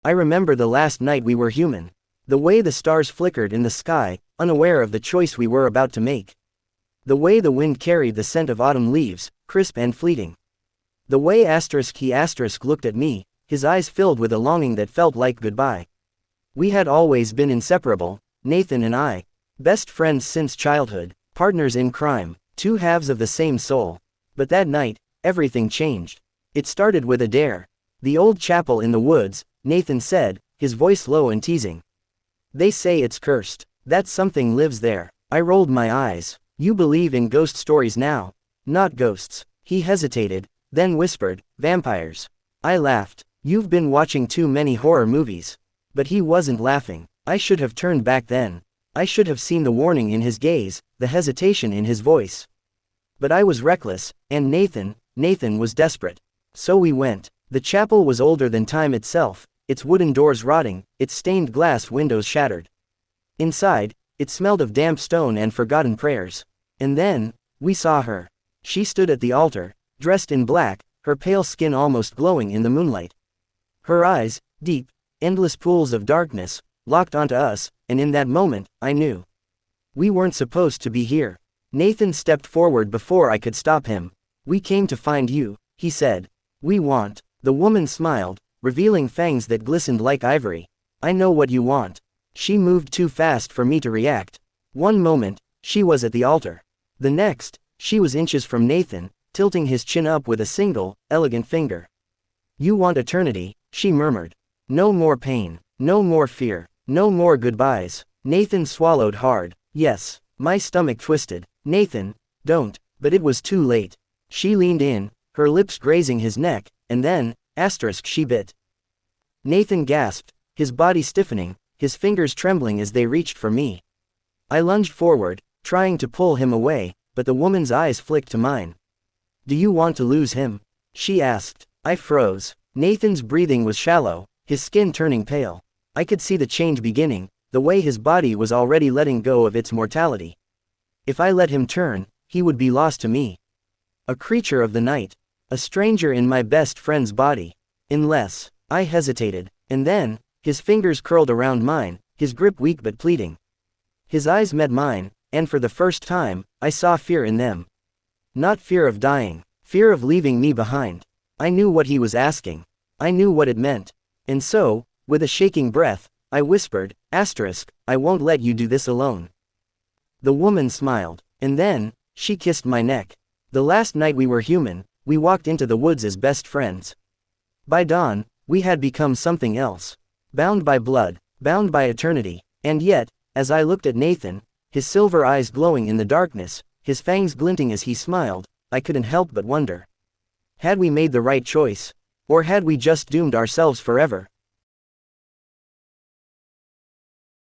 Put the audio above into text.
I remember the last night we were human. The way the stars flickered in the sky, unaware of the choice we were about to make. The way the wind carried the scent of autumn leaves, crisp and fleeting. The way he looked at me, his eyes filled with a longing that felt like goodbye. We had always been inseparable, Nathan and I, best friends since childhood, partners in crime, two halves of the same soul. But that night, everything changed. It started with a dare. The old chapel in the woods, Nathan said, his voice low and teasing. They say it's cursed, that something lives there. I rolled my eyes. You believe in ghost stories now? Not ghosts. He hesitated, then whispered, vampires. I laughed. You've been watching too many horror movies. But he wasn't laughing. I should have turned back then. I should have seen the warning in his gaze, the hesitation in his voice. But I was reckless, and Nathan was desperate. So we went. The chapel was older than time itself, its wooden doors rotting, its stained glass windows shattered. Inside, it smelled of damp stone and forgotten prayers. And then, we saw her. She stood at the altar, dressed in black, her pale skin almost glowing in the moonlight. Her eyes, deep, endless pools of darkness, locked onto us, and in that moment, I knew. We weren't supposed to be here. Nathan stepped forward before I could stop him. We came to find you, he said. We want. The woman smiled, revealing fangs that glistened like ivory. I know what you want. She moved too fast for me to react. One moment, she was at the altar. The next, she was inches from Nathan, tilting his chin up with a single, elegant finger. You want eternity, she murmured. No more pain, no more fear, no more goodbyes. Nathan swallowed hard. Yes. My stomach twisted. Nathan, don't. But it was too late. She leaned in, her lips grazing his neck, and then, she bit. Nathan gasped, his body stiffening, his fingers trembling as they reached for me. I lunged forward, trying to pull him away, but the woman's eyes flicked to mine. Do you want to lose him? She asked. I froze. Nathan's breathing was shallow, his skin turning pale. I could see the change beginning, the way his body was already letting go of its mortality. If I let him turn, he would be lost to me. A creature of the night. A stranger in my best friend's body. Unless. I hesitated. And then, his fingers curled around mine, his grip weak but pleading. His eyes met mine, and for the first time, I saw fear in them. Not fear of dying. Fear of leaving me behind. I knew what he was asking. I knew what it meant. And so, with a shaking breath, I whispered, I won't let you do this alone. The woman smiled. And then, she kissed my neck. The last night we were human, we walked into the woods as best friends. By dawn, we had become something else. Bound by blood, bound by eternity. And yet, as I looked at Nathan, his silver eyes glowing in the darkness, his fangs glinting as he smiled, I couldn't help but wonder. Had we made the right choice? Or had we just doomed ourselves forever?